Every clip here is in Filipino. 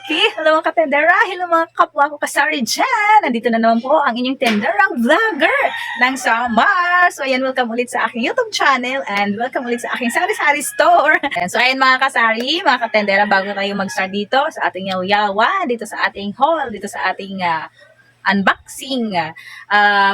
Okay, hello mga katendera, hello mga kapwa ko kasari dyan. Nandito na naman po ang inyong tenderang vlogger ng Samar. So ayan, welcome ulit sa aking YouTube channel and welcome ulit sa aking sari-sari store. So ayan mga kasari, mga katendera, bago tayo mag-start dito sa ating yaw-yawa, dito sa ating haul, dito sa ating unboxing.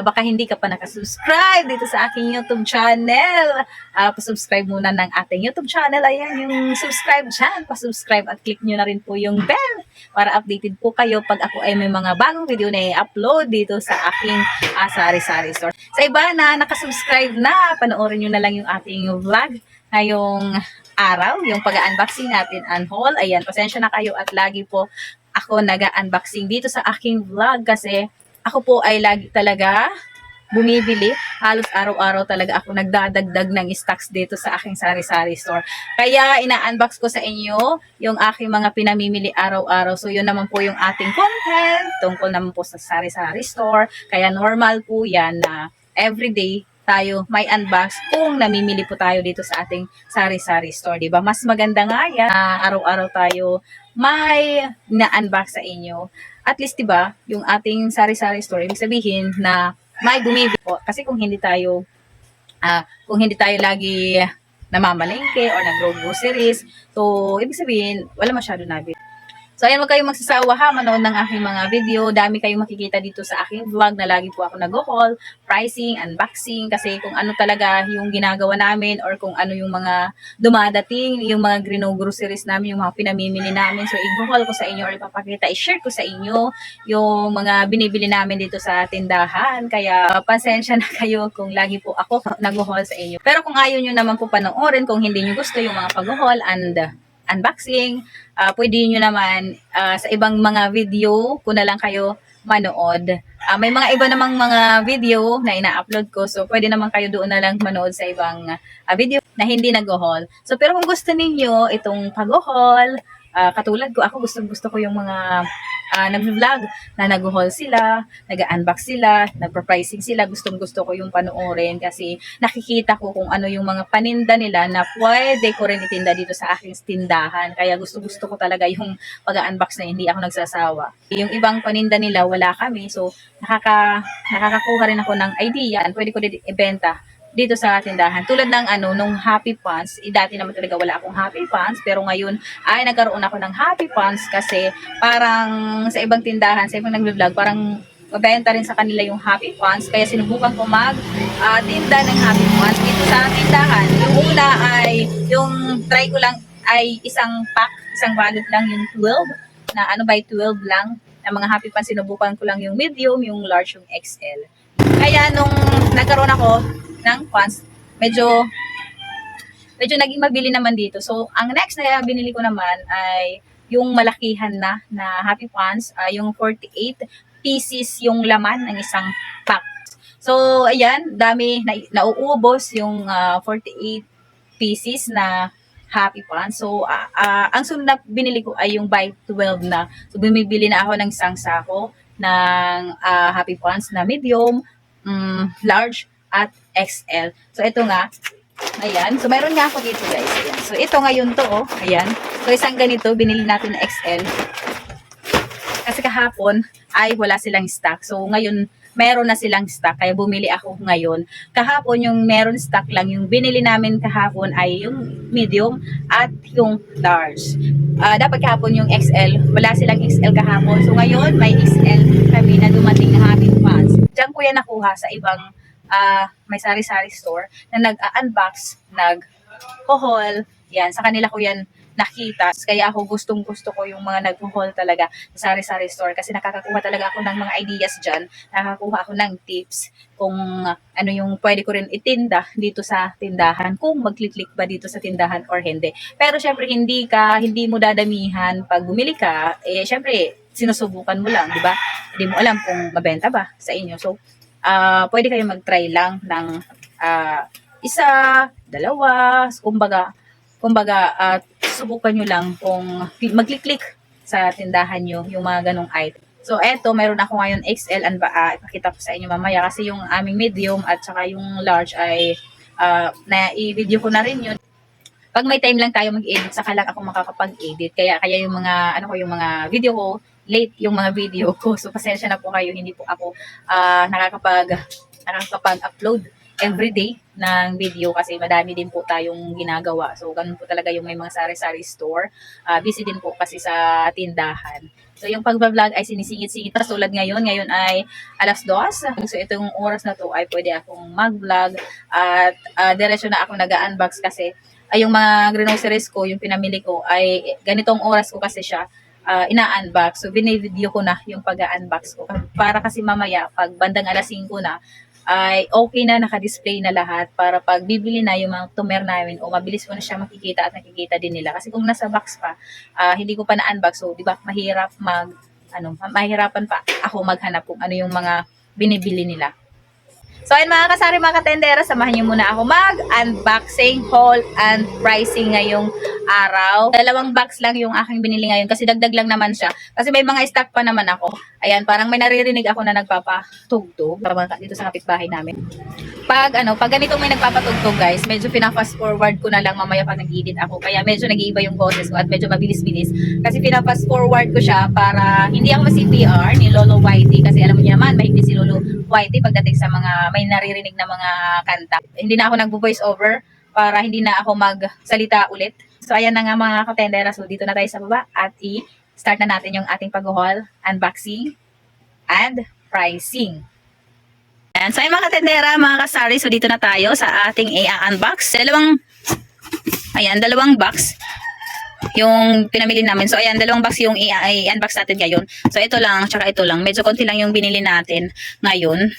Baka hindi ka pa nakasubscribe dito sa aking YouTube channel. Pasubscribe muna ng ating YouTube channel. Ayan yung subscribe dyan. Pasubscribe at click nyo na rin po yung bell para updated po kayo pag ako ay may mga bagong video na i-upload dito sa aking sari-sari store. Sa iba na nakasubscribe na, panoorin nyo na lang yung ating vlog ngayong araw, yung pag-unboxing natin and haul. Ayan, pasensya na kayo at lagi po ako nag-unboxing dito sa aking vlog kasi ako po ay lagi talaga bumibili. Halos araw-araw talaga ako nagdadagdag ng stocks dito sa aking sari-sari store. Kaya ina-unbox ko sa inyo yung aking mga pinamimili araw-araw. So yun naman po yung ating content tungkol naman po sa sari-sari store. Kaya normal po yan na everyday tayo may unbox kung namimili po tayo dito sa ating sari-sari store, di ba? Mas maganda nga yan araw-araw tayo may na-unbox sa inyo. At least, di ba, yung ating sari-sari store, ibig sabihin na may bumibili po. Kasi kung hindi tayo lagi namamalengke or nag-groceries, so, ibig sabihin, wala masyado nabili. So, ayan, huwag kayong magsasawa ha, manood ng aking mga video. Dami kayong makikita dito sa aking vlog na lagi po ako nag-haul, pricing, unboxing, kasi kung ano talaga yung ginagawa namin or kung ano yung mga dumadating, yung mga groceries namin, yung mga pinamimili namin. So, i-haul ko sa inyo or ipapakita, i-share ko sa inyo yung mga binibili namin dito sa tindahan. Kaya, pasensya na kayo kung lagi po ako nag-haul sa inyo. Pero kung ayaw nyo naman po panoorin, kung hindi nyo gusto yung mga pag-haul and unboxing, pwede nyo naman sa ibang mga video ko na lang kayo manood. May mga iba namang mga video na ina-upload ko, so pwede naman kayo doon na lang manood sa ibang video na hindi nag-haul. So pero kung gusto ninyo itong pag-haul, katulad ko, ako gusto ko yung mga nag-vlog na nag-haul sila, nag-unbox sila, nagpa-pricing sila. Gustong-gusto ko yung panoorin kasi nakikita ko kung ano yung mga paninda nila na pwede ko rin itinda dito sa aking tindahan. Kaya gusto ko talaga yung pag-unbox na hindi ako nagsasawa. Yung ibang paninda nila, wala kami. So, nakakakuha rin ako ng idea. Pwede ko din ibenta dito sa tindahan. Tulad ng nung Happy Pants, dati naman talaga wala akong Happy Pants, pero ngayon ay nagkaroon ako ng Happy Pants kasi parang sa ibang tindahan, sa ibang nag-vlog, parang mabenta rin sa kanila yung Happy Pants, kaya sinubukan ko tinda ng Happy Pants dito sa tindahan. Yung una ay, yung try ko lang ay isang pack, isang balot lang yung 12, na by 12 lang, na mga Happy Pants, sinubukan ko lang yung medium, yung large, yung XL. Kaya nung nagkaroon ako ng pants, medyo naging mabili naman dito. So, ang next na binili ko naman ay yung malakihan na Happy Pants, yung 48 pieces yung laman ng isang pack. So, ayan, dami nauubos yung 48 pieces na Happy Pants. So, ang sunod na binili ko ay yung by 12 na. So, bumibili na ako ng isang sako ng Happy Pants na medium, large, at XL. So, ito nga. Ayan. So, mayroon nga ako dito, guys. Ayan. So, ito ngayon to, oh. Ayan. So, isang ganito, binili natin na XL. Kasi kahapon, ay wala silang stock. So, ngayon, meron na silang stock. Kaya bumili ako ngayon. Kahapon, yung meron stock lang. Yung binili namin kahapon ay yung medium at yung large. Dapat kahapon yung XL. Wala silang XL kahapon. So, ngayon, may XL kami na dumating na Happy Pants. Diyan ko yan nakuha sa ibang may sari-sari store na nag-unbox, nag-haul, yan, sa kanila ko yan nakita. Kaya ako gustong-gusto ko yung mga nag-haul talaga sa sari-sari store kasi nakakakuha talaga ako ng mga ideas dyan, nakakakuha ako ng tips kung ano yung pwede ko rin itinda dito sa tindahan, kung mag-click ba dito sa tindahan or hindi. Pero syempre hindi mo dadamihan pag bumili ka, syempre sinusubukan mo lang, di ba? Hindi mo alam kung mabenta ba sa inyo. So, pwede kayo mag-try lang ng isa, dalawa, kumbaga, subukan nyo lang kung mag-click sa tindahan nyo yung mga ganong item. So, eto, mayroon ako ngayon XL, ipakita ko sa inyo mamaya kasi yung aming medium at saka yung large ay na-i-video ko na rin yun. pag may time lang tayo mag-edit, saka lang ako makakapag-edit. Kaya yung mga, yung mga video ko, late yung mga video ko. So, pasensya na po kayo, hindi po ako nakakapag-upload everyday ng video kasi madami din po tayong ginagawa. So, ganun po talaga yung may mga sari-sari store. Busy din po kasi sa tindahan. So, yung pag-vlog ay sinisingit-singit. Tulad ngayon ay 2:00. So, itong oras na to ay pwede akong mag-vlog at diretso na ako nag-unbox kasi ay yung mga groceries ko, yung pinamili ko ay ganitong oras ko kasi siya ina-unbox. So, binivideo ko na yung pag-unbox ko. Para kasi mamaya, pag bandang 5:00 na, ay okay na, naka-display na lahat para pag bibili na yung mga tumer namin o mabilis ko na siya makikita at nakikita din nila. Kasi kung nasa box pa, hindi ko pa na-unbox. So, di ba, mahirapan pa ako maghanap kung ano yung mga binibili nila. So, ayun mga kasari, mga katendera, samahan niyo muna ako mag-unboxing, haul, and pricing ngayong araw. 2 box lang yung aking binili ngayon kasi dagdag lang naman siya. Kasi may mga stock pa naman ako. Ayan, parang may naririnig ako na nagpapatugtog dito sa kapitbahay namin. Pag ganitong may nagpapatugtog guys, medyo pina-fast forward ko na lang mamaya pag nag-edit ako. Kaya medyo nag-iiba yung boses ko at medyo mabilis-bilis. Kasi pina-fast forward ko siya para hindi ako ma-CPR ni Lolo Whitey. Kasi alam mo niya naman, mahigpit si Lolo Whitey pagdating sa mga may naririnig na mga kanta. Hindi na ako nagvo-voice over para hindi na ako magsalita ulit. So ayan na nga mga katendera. So dito na tayo sa baba at i-start na natin yung ating pag-haul, unboxing, and pricing. Ayan, so ayun mga katendera, mga kasari, so dito na tayo sa ating i-unbox. Dalawang box yung pinamili namin. So ayan, 2 box yung i-unbox natin ngayon. So ito lang, tsaka ito lang. Medyo konti lang yung binili natin ngayon.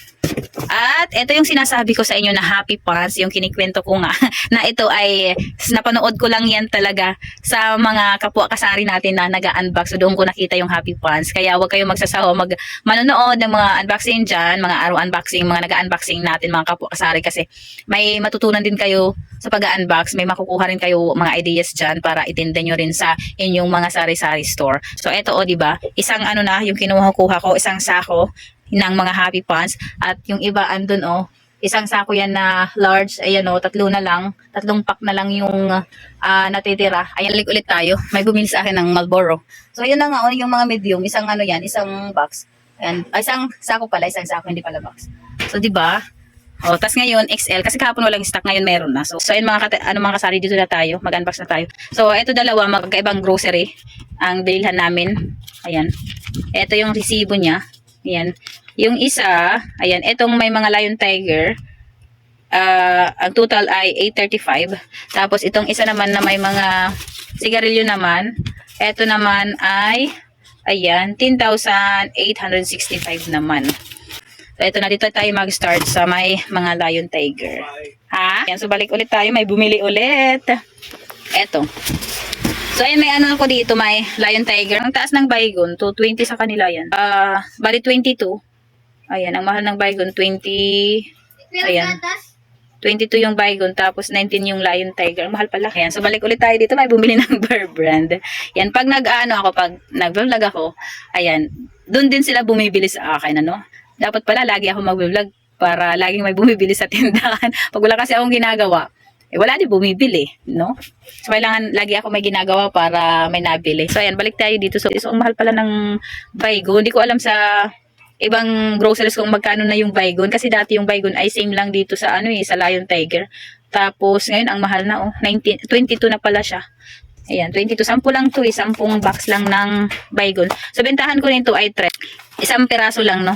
At ito yung sinasabi ko sa inyo na happy pants, yung kinikwento ko nga na ito ay napanood ko lang yan talaga sa mga kapwa kasari natin na nag-unbox. So doon ko nakita yung happy pants. Kaya huwag kayong magsasawa manonood ng mga unboxing dyan, mga araw unboxing, mga nag-unboxing natin mga kapwa kasari kasi may matutunan din kayo sa pag-unbox, may makukuha rin kayo mga ideas dyan para itinda nyo rin sa inyong mga sari-sari store. So ito di ba? Isang yung kinuha-kuha ko, isang sako ng mga happy pants at yung iba andun isang sako yan na large, ayan 3 na lang, 3 pack na lang yung natitira. Ayan, ulit tayo, may bumili sa akin ng Marlboro. So ayun na nga yung mga medium, isang isang box. Ayan, isang sako, hindi pala box. So di ba? Tas ngayon XL kasi kahapon walang stock, ngayon meron na. So ayun mga kasari, dito na tayo, mag-unbox na tayo. So ito dalawa magkaibang grocery ang bilhan namin. Ayan. Ito yung resibo niya. Ayan. Yung isa, ayan, itong may mga Lion Tiger, ang total ay 835. Tapos itong isa naman na may mga sigarilyo naman, ito naman ay, ayan, 10,865 naman. So ito na, dito tayo mag-start sa may mga Lion Tiger. Ayan, so balik ulit tayo, may bumili ulit. Ito. So, ayun, may ako dito, may Lion Tiger. Ang taas ng Baygon, 220 sa kanila yan. Bali 22. Ayan, ang mahal ng Baygon, 20. Ayan. 22 yung Baygon, tapos 19 yung Lion Tiger. Ang mahal pala. Ayan, so balik ulit tayo dito, may bumili ng Bear Brand. Yan, pag pag nag-vlog ako, ayan, doon din sila bumibili sa akin, Dapat pala, lagi ako mag-vlog para laging may bumibili sa tindahan. Pag wala kasi akong ginagawa, wala din bumibili, no? So, kailangan lagi ako may ginagawa para may nabili. So, ayan, balik tayo dito. So ang mahal pala ng Baygon. Hindi ko alam sa ibang groceries kung magkano na yung Baygon. Kasi dati yung Baygon ay same lang dito sa, sa Lion Tiger. Tapos, ngayon, ang mahal na, 22 na pala siya. Ayan, 22. 10 lang to, 10 box lang ng Baygon. So, bentahan ko nito ay 3. Isang piraso lang, no?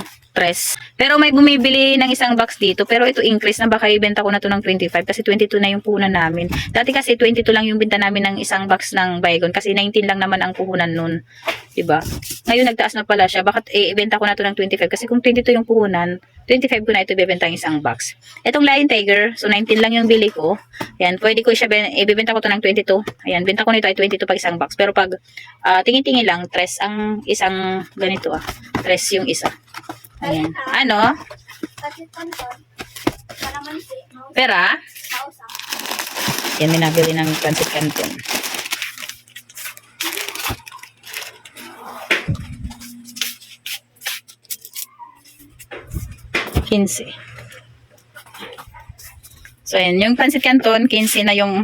Pero may bumibili ng isang box dito. Pero ito increase na, baka ibenta ko na to ng 25 kasi 22 na yung puhunan namin. Dati kasi 22 lang yung benta namin ng isang box ng Baygon kasi 19 lang naman ang puhunan nun. Diba? Ngayon nagtaas na pala siya. Bakit ibenta ko na to ng 25? Kasi kung 22 yung puhunan, 25 ko na ito ibebenta ng isang box. Itong Lion Tiger, so 19 lang yung bili ko. Ayan, pwede ko siya ibebenta ko to ng 22. Ayan, benta ko nito ay 22 pag isang box. Pero pag tingin-tingin lang, 3 ang isang ganito 3 yung isa. Ayan. Pera? Yan, may nabili ng pancit canton. $15. So, ayan. Yung pancit canton, 15 na yung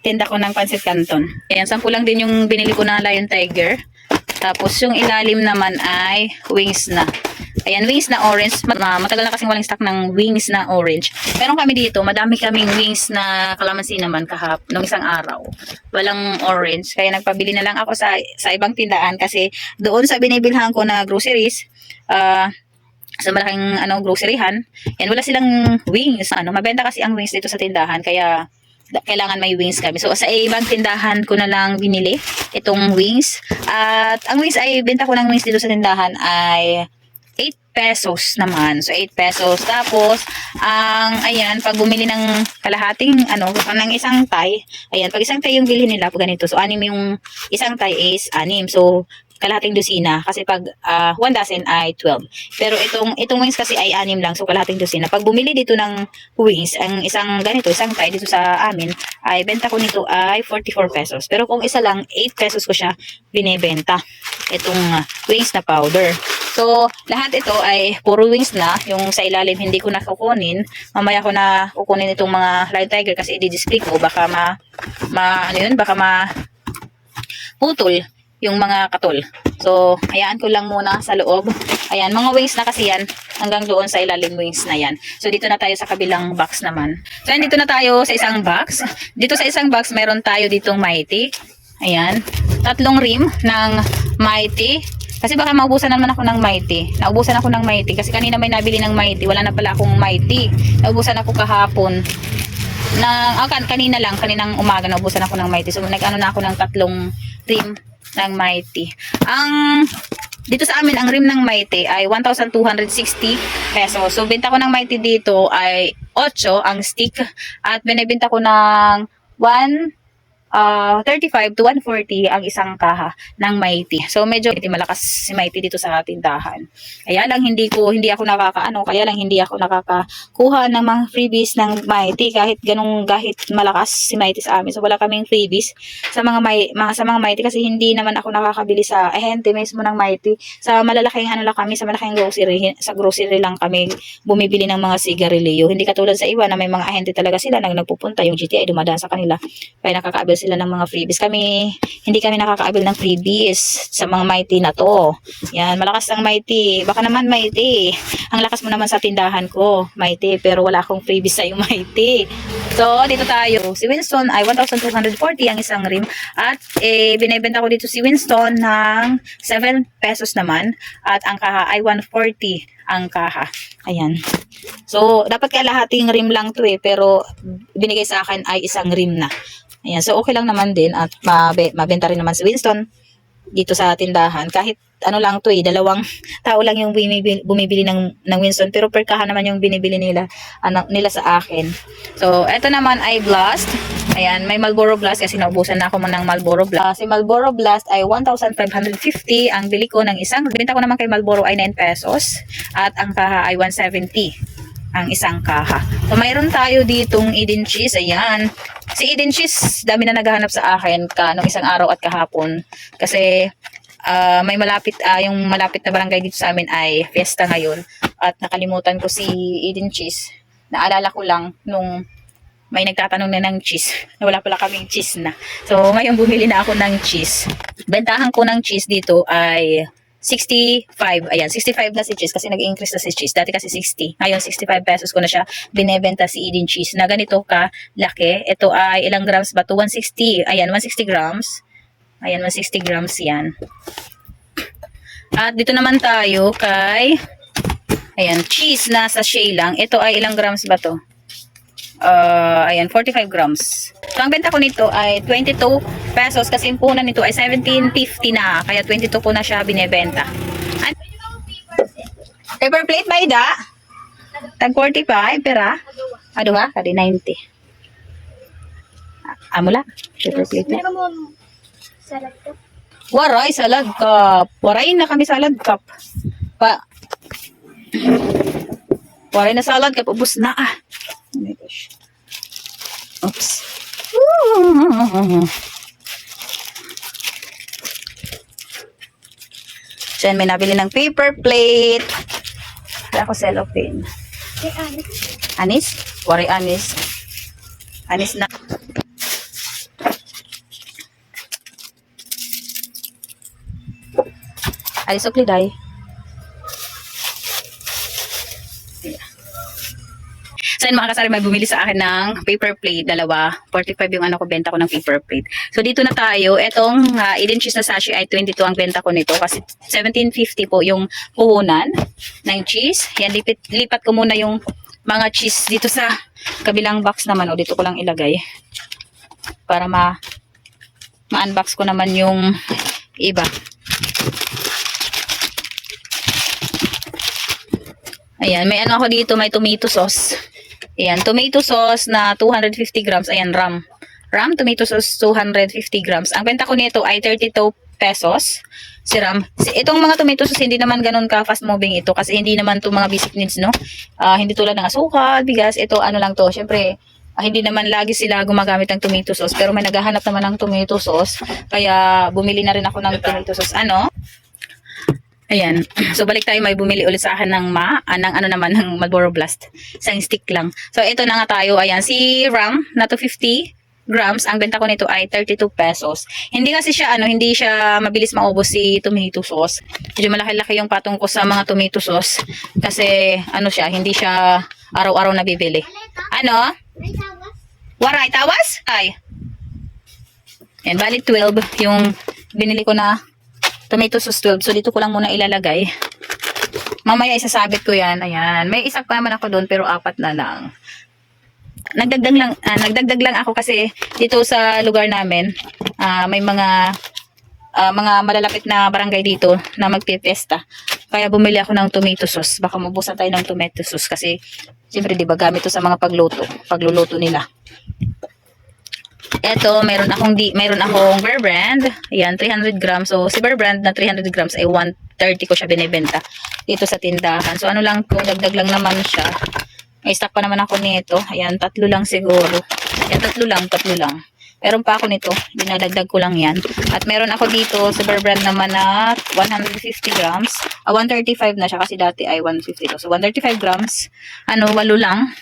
tinda ko ng pancit canton. Ayan, 10 lang din yung binili ko na Lion Tiger. Tapos yung ilalim naman ay wings na. Ayan, wings na orange. Matagal na kasing walang stock ng wings na orange. Meron kami dito, madami kaming wings na kalamansi naman nung isang araw. Walang orange. Kaya nagpabili na lang ako sa ibang tindahan kasi doon sa binibilhan ko na groceries, sa malaking groceryhan, yan, wala silang wings. Mabenta kasi ang wings dito sa tindahan, kaya kailangan may wings kami. So sa ibang tindahan ko na lang binili itong wings. At ang wings ay benta ko ng wings dito sa tindahan ay 8 pesos naman. So 8 pesos. Tapos ayan, pag bumili ng kalahating ng isang tie, ayan, pag isang tie yung bilhin nila, pag ganito. So 6 yung isang tie is 6. So kalahating dosina kasi pag 1 dozen ay 12. Pero itong wings kasi ay 6 lang, so kalahating dosina. Pag bumili dito ng wings, ang isang ganito, isang tie dito sa amin, ay benta ko nito ay 44 pesos. Pero kung isa lang, 8 pesos ko siya binebenta. Itong wings na powder. So, lahat ito ay puro wings na. Yung sa ilalim hindi ko na kukunin. Mamaya ko na kukunin itong mga Lion Tiger kasi i-display ko. Baka putol yung mga katol. So, hayaan ko lang muna sa loob. Ayan, mga wings na kasi yan. Hanggang doon sa ilalim wings na yan. So, dito na tayo sa kabilang box naman. So, dito na tayo sa isang box. Dito sa isang box, meron tayo ditong Mighty. Ayan. 3 rim ng Mighty. Kasi baka maubusan naman ako ng Mighty. Naubusan ako ng Mighty. Kasi kanina may nabili ng Mighty. Wala na pala akong Mighty. Naubusan ako kahapon. Kaninang umaga naubusan ako ng Mighty. So, nag-ano na ako ng 3 rim ng Mighty. Dito sa amin, ang rim ng Mighty ay 1,260 pesos. So, benta ko ng Mighty dito ay 8 ang stick. At binibenta ko ng 35 to 140 ang isang kaha ng Mighty. So medyo malakas si Mighty dito sa tindahan. Kaya lang hindi ako nakakakuha ng mga freebies ng Mighty kahit malakas si Mighty sa amin. So wala kaming freebies sa mga Mighty kasi hindi naman ako nakakabili sa ahente mismo ng Mighty. Sa malalaking sa malaking grocery lang kami bumibili ng mga sigarilyo. Hindi katulad sa iba na may mga ahente talaga sila nang nagpupunta, yung GTI dumadaan sa kanila. Kaya nakakaabil sila ng mga freebies. Hindi kami nakakaabil ng freebies sa mga Mighty na to. Yan, malakas ang Mighty. Baka naman Mighty, ang lakas mo naman sa tindahan ko, Mighty, pero wala akong freebies sa yung Mighty. So, dito tayo. Si Winston ay 1,240 ang isang rim. At binibenta ko dito si Winston ng 7 pesos naman. At ang kaha ay 140 ang kaha. Ayan. So, dapat kalahating rim lang to pero binigay sa akin ay isang rim na. Ayan, so okay lang naman din at mabenta rin naman si Winston dito sa tindahan. Kahit lang to 2 tao lang yung bumibili ng Winston, pero per kaha naman yung binibili nila sa akin. So, eto naman ay Blast. Ayan, may Marlboro Blast kasi naubusan na ako ng Marlboro Blast. Si Marlboro Blast ay 1,550 ang bili ko ng isang. Binenta ko naman kay Marlboro ay 9 pesos at ang kaha ay 170 ang isang kaha. So, mayroon tayo ditong Eden Cheese. Ayan. Si Eden Cheese, dami na naghahanap sa akin nung isang araw at kahapon. Kasi, may yung malapit na barangay dito sa amin ay fiesta ngayon. At nakalimutan ko si Eden Cheese. Naalala ko lang nung may nagtatanong na ng cheese. Wala pala kaming cheese na. So, ngayon bumili na ako ng cheese. Bentahan ko ng cheese dito ay 65. Ayan, 65 na si cheese kasi nag-increase na si cheese. Dati kasi 60. Ngayon, 65 pesos ko na siya binebenta si Eden Cheese na ganito ka laki. Ito ay ilang grams ba ito? 160. Ayan, 160 grams. Ayan, 160 grams yan. At dito naman tayo kay ayan, cheese na sachet lang. Ito ay ilang grams ba to? Ayan, 45 grams. So, ang benta ko nito ay 22 pesos kasi yung punan nito ay 17.50 na. Kaya 22 ko na siya binebenta. Paper plate ba ida? Tag 45, pera? Ado ha? Kadi 90. Amula? Paper plate. Waray, salad cup. Waray na kami salad cup. Waray na salad cup. Ubus na ah. Oh my gosh. Oops. Diyan may nabili ng paper plate. Wala ko cellophane. Anis? Waray anis. Anis na. Ay, sukli day. So yun mga kasari, may bumili sa akin ng paper plate, dalawa. 45 yung ano ko, benta ko ng paper plate. So dito na tayo. Etong Eden cheese na sachet ay 22 ang benta ko nito kasi 17.50 po yung puhunan ng cheese. Yan, lipat ko muna yung mga cheese dito sa kabilang box naman. O, dito ko lang ilagay para ma-unbox ko naman yung iba. Ayan, may ano ako dito, may tomato sauce. Ayan, tomato sauce na 250 grams. Ayan, Ram tomato sauce 250 grams. Ang benta ko nito ay 32 pesos. Si Ram. Itong mga tomato sauce hindi naman ganun ka fast moving ito kasi hindi naman to mga basic needs, no? Hindi tulad ng asukal, bigas. Ito ano lang to. Syempre, hindi naman lagi sila gumagamit ng tomato sauce. Pero may naghahanap naman ng tomato sauce. Kaya bumili na rin ako ng tomato sauce. Ano? Ayan. So, balik tayo. May bumili ulit sa akin ng ng Marlboro Blast. Isang stick lang. So, ito na nga tayo. Ayan. Si Ram na 250 grams. Ang benta ko nito ay 32 pesos. Hindi kasi siya, hindi siya mabilis maubos si tomato sauce. Medyo malaki-laki yung patong ko sa mga tomato sauce. Kasi, siya, hindi siya araw-araw nabibili. Ano? Waray, tawas? Ay. Ayan, bali 12 yung binili ko na tomato sauce 12. So, dito ko lang muna ilalagay. Mamaya isasabit ko yan. Ayan. May isa pa naman ako doon pero 4 na lang. Nagdagdag lang ako kasi dito sa lugar namin, may mga malalapit na barangay dito na magpipesta. Kaya bumili ako ng tomato sauce. Baka mabusan tayo ng tomato sauce kasi siyempre 'di ba gamit 'to sa mga pagluluto nila. Eto, mayroon akong Bear Brand. Ayan, 300 grams. So, si Bear Brand na 300 grams ay 130 ko siya binibenta dito sa tindahan. So, ano lang ko, dagdag lang naman siya. May stock pa naman ako nito. Ayan, 3 lang siguro. Ayan, 3 lang. Meron pa ako nito. Dinadagdag ko lang yan. At meron ako dito sa Bear Brand naman na 150 grams. 135 na siya kasi dati ay 150 to. So, 135 grams. 8 lang.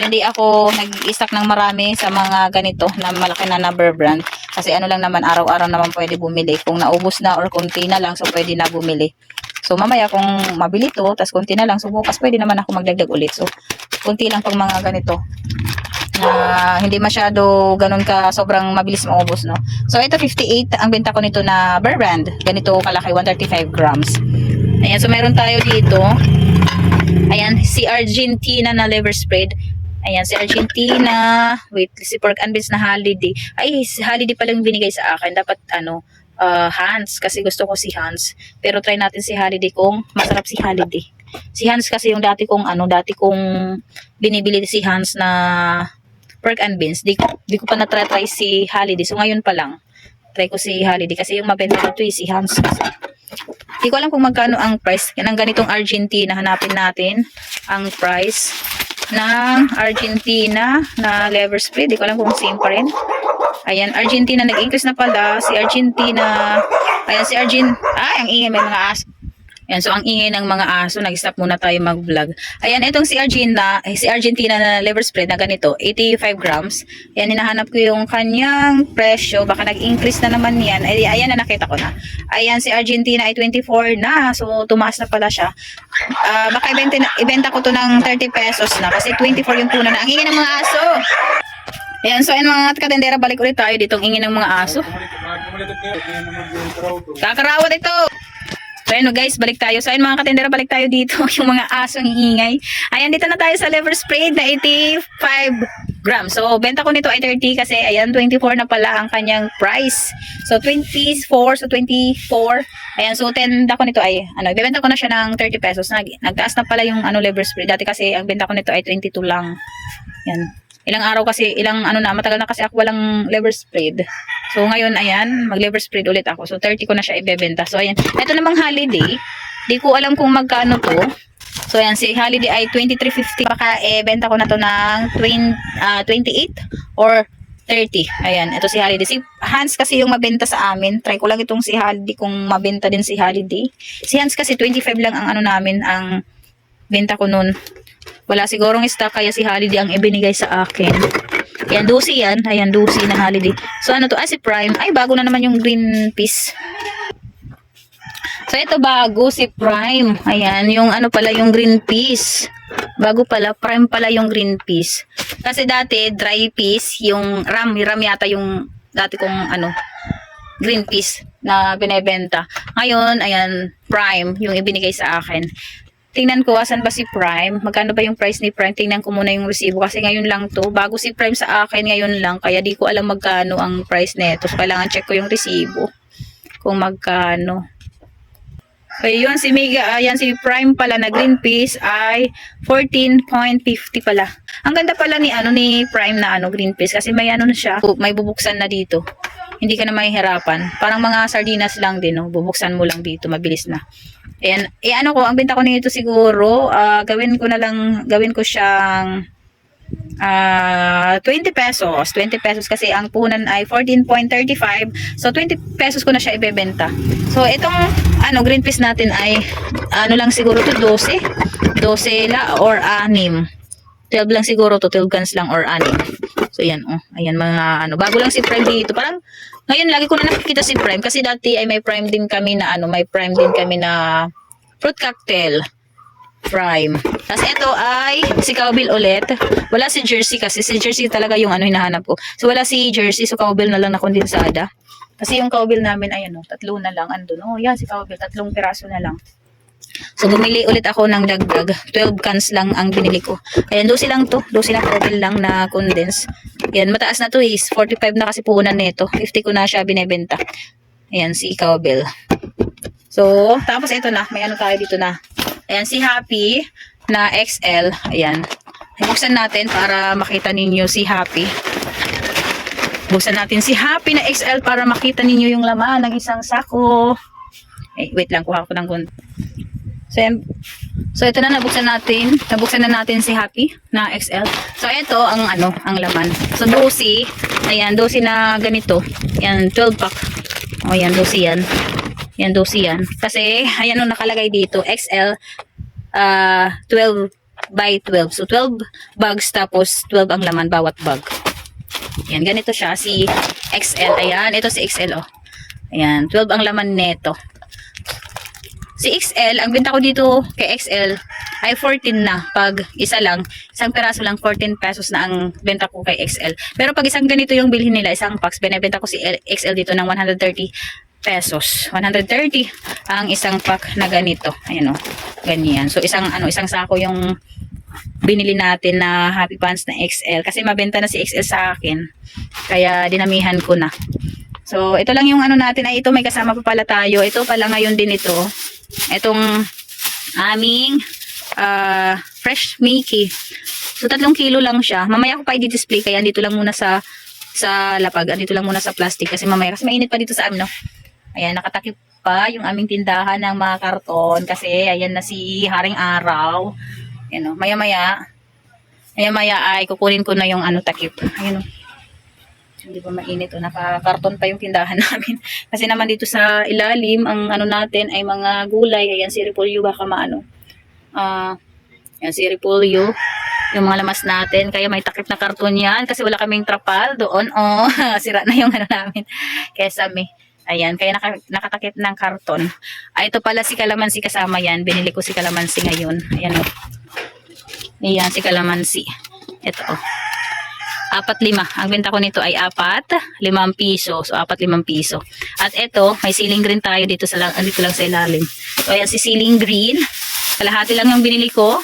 Hindi ako nag-stock ng marami sa mga ganito na malaki na Bear Brand. Kasi ano lang naman, araw-araw naman pwede bumili. Kung naubos na or konti na lang, so pwede na bumili. So mamaya kung mabili to, tas konti na lang, so bukas pwede naman ako magdagdag ulit. So konti lang pang mga ganito. Hindi masyado ganun ka sobrang mabilis maubos, no? So ito 58 ang benta ko nito na Bear Brand. Ganito kalaki, 135 grams. Ayan, so meron tayo dito. Ayan, si Argentina na liver spread. Ayan, si Argentina. Wait, si pork and beans na holiday. Ay, si holiday pala yung binigay sa akin. Dapat, Hans. Kasi gusto ko si Hans. Pero try natin si holiday kung masarap si holiday. Si Hans kasi yung dati kong binibili si Hans na pork and beans. Di ko pa na-try si holiday. So, ngayon pa lang. Try ko si holiday. Kasi yung mabenta dito si Hans. Di ko alam kung magkano ang price. Yan ang ganitong Argentina. Hanapin natin ang price ng Argentina na liver spread. Di ko alam kung same pa rin. Ayan, Argentina. Nag-increase na pala. Si Argentina. Ayan, si ang ingay. May mga aso. Ayan, so ang ingay ng mga aso. Nag-stop muna tayo mag-vlog. Ayan, itong si Argentina na liver spread na ganito. 85 grams. Ayan, hinahanap ko yung kanyang presyo. Baka nag-increase na naman yan. Ayan na, nakita ko na. Ayan, si Argentina ay 24 na. So, tumaas na pala siya. Baka ibenta ko to ng 30 pesos na. Kasi 24 yung puno na. Ang ingay ng mga aso. Ayan, so ayan mga katendera, balik ulit tayo dito. Ang ingay ng mga aso. Kakarawat ito. So ayan guys, balik tayo. So ayan mga katendera, balik tayo dito. Yung mga aso ang ingay. Ayan, dito na tayo sa liver spread na 85 grams. So benta ko nito ay 30 kasi ayan, 24 na pala ang kanyang price. So 24, so 24. Ayan, so 10 ko nito ay, ibebenta ko na siya ng 30 pesos. Nagtaas na pala yung liver spread. Dati kasi ang benta ko nito ay 22 lang. Ayan. Ilang araw kasi, matagal na kasi ako walang liver spread. So, ngayon, ayan, mag-liver spread ulit ako. So, 30 ko na siya ibebenta. So, ayan. Ito namang holiday. Di ko alam kung magkano to. So, ayan, si holiday ay 23.50. Baka, benta ko na to ng 28 or 30. Ayan, ito si holiday. Si Hans kasi yung mabenta sa amin. Try ko lang itong si holiday kung mabenta din si holiday. Si Hans kasi 25 lang ang namin, ang benta ko nun. Wala sigurong stock kaya si holiday ang ibinigay sa akin. Ayan, Dusi yan. Ayan, Dusi na holiday. So, si Prime. Ay, bago na naman yung green peas. So, ito bago, si Prime. Ayan, yung ano pala, yung green peas. Bago pala, Prime pala yung green peas. Kasi dati, dry peas, yung ram yata yung dati kong ano, green peas na binebenta. Ngayon, ayan, Prime, yung ibinigay sa akin. Tingnan ko, asan ba si Prime? Magkano ba yung price ni Prime? Tingnan ko muna yung resibo kasi ngayon lang to. Bago si Prime sa akin, ngayon lang. Kaya di ko alam magkano ang price nito. So, kailangan check ko yung resibo. Kung magkano. Ayun, si Mega, ayan, si Prime pala na green peas ay 14.50 pala. Ang ganda pala ni, ano, ni Prime na, ano, green peas. Kasi may, ano na siya, may bubuksan na dito. Hindi ka na mahihirapan. Parang mga sardinas lang din, no? Bubuksan mo lang dito, mabilis na. Ayan, ano ko, ang benta ko nito siguro, gawin ko siyang 20 pesos. 20 pesos kasi ang puhunan ay 14.35. So, 20 pesos ko na siya ibebenta. So, itong ano, green peas natin ay ano lang siguro to 12. 12 la or 6. 12 lang siguro to, 12 cans lang or 6. So, ayan, oh. Ayan, mga ano. Bago lang si Prime dito. Parang, ngayon, lagi ko na nakikita si Prime. Kasi dati ay may Prime din kami na, ano, may Prime din kami na fruit cocktail. Prime. Tapos, ito ay si Cowbell ulit. Wala si Jersey kasi. Si Jersey talaga yung ano hinahanap ko. So, wala si Jersey. So, Cowbell na lang na kondensada. Kasi yung Cowbell namin, ayan, oh, 3 na lang. Andun, oh, yan, si Cowbell. 3 piraso na lang. So, bumili ulit ako ng dagdag. 12 cans lang ang binili ko. Ayan, 12 lang to. 12 lang Cowbell lang na condense. Ayan, mataas na to is 45 na kasi puhunan nito. 50 ko na siya binebenta. Ayan, si Cowbell. So, tapos ito na. May ano tayo dito na. Ayan, si Happy na XL. Ayan. Buksan natin para makita ninyo si Happy. Buksan natin si Happy na XL para makita ninyo yung laman ng isang sako. Eh, wait lang, kuha ko ng gun. So, ito na, nabuksan natin. Nabuksan na natin si Happy na XL. So, ito ang ano, ang laman. So, 12. Ayan, 12 na ganito. Ayan, 12 pack. O, ayan, 12 yan. Ayan, 12 yan. Kasi, ayan o, nakalagay dito, XL, 12 by 12. So, 12 bags, tapos 12 ang laman, bawat bag. Ayan, ganito siya, si XL. Ayan, ito si XL, oh. Ayan, 12 ang laman neto. Si XL, ang benta ko dito kay XL ay 14 na. Pag isa lang, isang peraso lang, 14 pesos na ang benta ko kay XL. Pero pag isang ganito yung bilhin nila, isang packs, binibenta ko si XL dito ng 130 pesos. 130 ang isang pack na ganito. Ayan o, ganyan. So, isang sako yung binili natin na Happy Pants na XL. Kasi mabenta na si XL sa akin. Kaya dinamihan ko na. So, ito lang yung ano natin. Ay, ito may kasama pa pala tayo. Ito pala ngayon din ito. Itong aming fresh Mickey. So, 3 kilo lang siya. Mamaya ko pa i-display. Kaya dito lang muna sa lapag. Dito lang muna sa plastic. Kasi mamaya, kasi mainit pa dito sa amin, no? Ayan, nakatakip pa yung aming tindahan ng mga karton. Kasi, ayan na si Haring Araw. Ayan, no? Maya-maya ay kukunin ko na yung ano takip. Ayan, no? Hindi ba mainit o nakakarton pa yung tindahan namin. Kasi naman dito sa ilalim, ang ano natin ay mga gulay. Ayan, si repolyo baka maano. Ayan, si repolyo. Yung mga lamas natin. Kaya may takip na karton yan. Kasi wala kaming trapal doon. Oh, sira na yung ano namin. Kesame. Ayan, kaya nakatakip ng karton. Ito pala si kalamansi kasama yan. Binili ko si kalamansi ngayon. Ayan o. Ayan, si kalamansi. Ito o. 4-5. Ang benta ko nito ay 4-5 piso. So, 4-5 piso. At ito, may ceiling green tayo dito lang sa ilalim. So, ayan si ceiling green. Kalahati lang yung binili ko.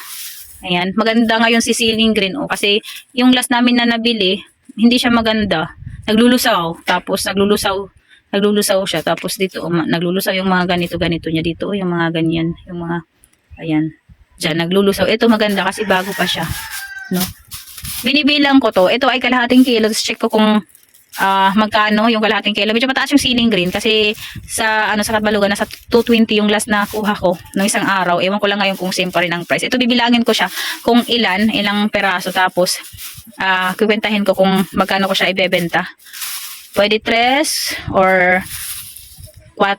Ayan. Maganda ngayon si ceiling green. O, kasi yung last namin na nabili, hindi siya maganda. Naglulusaw. Tapos, naglulusaw siya. Tapos, dito, naglulusaw yung mga ganito-ganito niya dito. Yung mga ganyan. Yung mga, ayan. Diyan, naglulusaw. Ito maganda kasi bago pa siya. No? Binibilang ko to. Ito ay kalahating kilo. Tapos check ko kung magkano yung kalahating kilo. Medyo mataas yung ceiling green kasi sa Katbalugan nasa 220 yung last na kuha ko ng isang araw. Ewan ko lang ngayon kung same pa rin ang price. Ito bibilangin ko siya kung ilang peraso, tapos kukwentahin ko kung magkano ko siya ibebenta. Pwede 3 or 4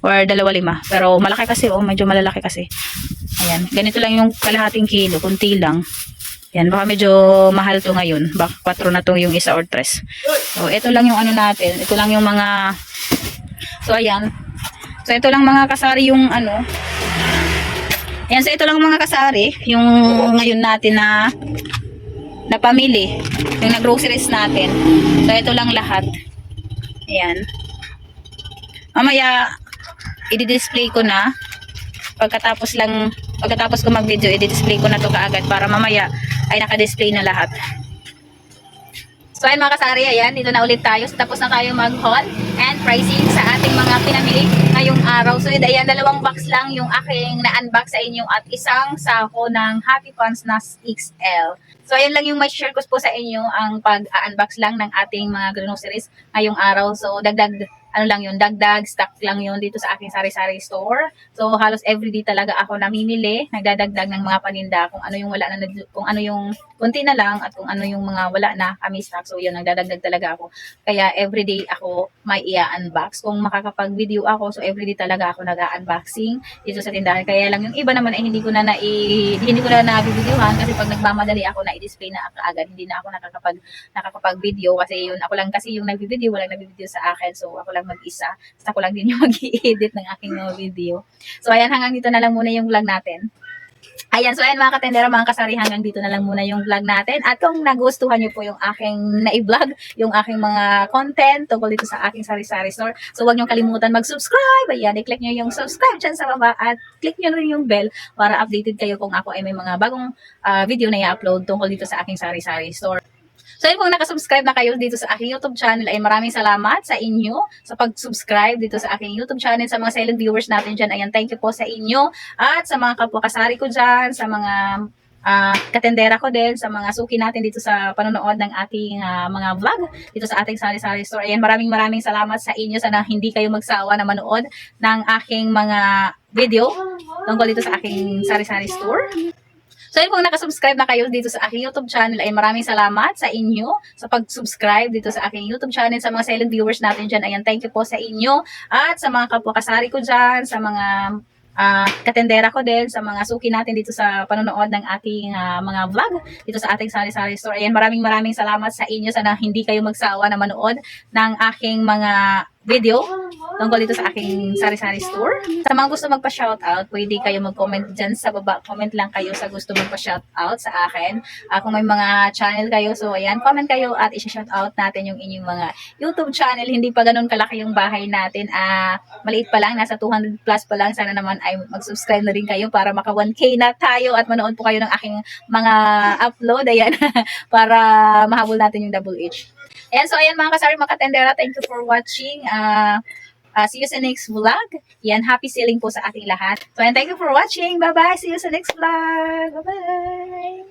or 2-5. Pero malaki kasi, medyo malalaki kasi. Ayan, ganito lang yung kalahating kilo, kunti lang. Yan, baka medyo mahal to ngayon. Baka 4 na to yung isa or 3. So, ito lang yung ano natin. Ito lang yung mga... So, ayan. So, ito lang mga kasari yung ano. Ayan, so ito lang mga kasari, yung ngayon natin na napamili, yung na-groceries natin. So, ito lang lahat. Ayan. Mamaya, i-display ko na. Pagkatapos ko mag-video, i-display ko na to kaagad para mamaya ay naka-display na lahat. So ayun mga kasari, ayan, dito na ulit tayo. So, tapos na tayo mag-haul and pricing sa ating mga pinamili ngayong araw. So ayan, 2 box lang yung aking na-unbox sa inyo at isang sako ng Happy Pants na XL. So ayan lang yung may share ko po sa inyo, ang pag-unbox lang ng ating mga groceries ngayong araw. So dagdag stock lang yun dito sa aking sari-sari store. So halos everyday talaga ako namimili, nagdadagdag ng mga paninda kung ano yung wala na, kung ano yung konti na lang at kung ano yung mga wala na kami stock. So yun, nagdadagdag talaga ako. Kaya everyday ako may i-unbox. Kung makakapag-video ako, so everyday talaga ako nag-unboxing dito sa tindahan. Kaya lang yung iba naman ay hindi ko na na-videohan kasi pag nagmamadali ako na i-display na agad, hindi na ako nakakapag-video kasi yun, ako lang kasi yung nag-video, walang nag-video sa akin. So ako lang mag-isa. Basta ko lang din yung mag-i-edit ng aking mga video. So ayan, hanggang dito na lang muna yung vlog natin. Ayan, so ayan mga katendera, mga kasari, hanggang dito na lang muna yung vlog natin. At kung nagustuhan nyo po yung aking na-vlog, yung aking mga content tungkol dito sa aking sari-sari store, so huwag nyo kalimutan mag-subscribe. Ayan, i-click nyo yung subscribe dyan sa baba at click nyo rin yung bell para updated kayo kung ako ay may mga bagong video na i-upload tungkol dito sa aking sari-sari store. So yun, kung nakasubscribe na kayo dito sa aking YouTube channel, ay maraming salamat sa inyo sa pag-subscribe dito sa aking YouTube channel. Sa mga silent viewers natin dyan, ayan, thank you po sa inyo. At sa mga kapwa kasari ko dyan, sa mga katendera ko din, sa mga suki natin dito sa panonood ng ating mga vlog dito sa ating sari-sari store. Ayan, maraming salamat sa inyo. Sana hindi kayo magsawa na manood ng aking mga video tungkol dito sa aking sari-sari store. So yun, kung nakasubscribe na kayo dito sa aking YouTube channel, ay maraming salamat sa inyo sa pag-subscribe dito sa aking YouTube channel. Sa mga silent viewers natin dyan, ayan, thank you po sa inyo. At sa mga kapwa kasari ko dyan, sa mga katendera ko din, sa mga suki natin dito sa panonood ng ating mga vlog dito sa ating sari-sari store. Ayan, maraming salamat sa inyo. Sana hindi kayo magsawa na manood ng aking mga video tungkol dito sa aking sari-sari store. Sa mga gusto magpa-shoutout, pwede kayo mag-comment dyan sa baba. Comment lang kayo sa gusto magpa-shoutout sa akin. Kung may mga channel kayo, so ayan, comment kayo at i-shoutout natin yung inyong mga YouTube channel. Hindi pa ganun kalaki yung bahay natin. Maliit pa lang, nasa 200 plus pa lang. Sana naman ay mag-subscribe na rin kayo para maka 1K na tayo at manood po kayo ng aking mga upload. Ayan, para mahabol natin yung double H. Ayan, so ayan mga kasari, mga katendera, thank you for watching. See you sa next vlog. Yan, happy selling po sa ating lahat. So, and thank you for watching. Bye-bye. See you sa next vlog. Bye-bye.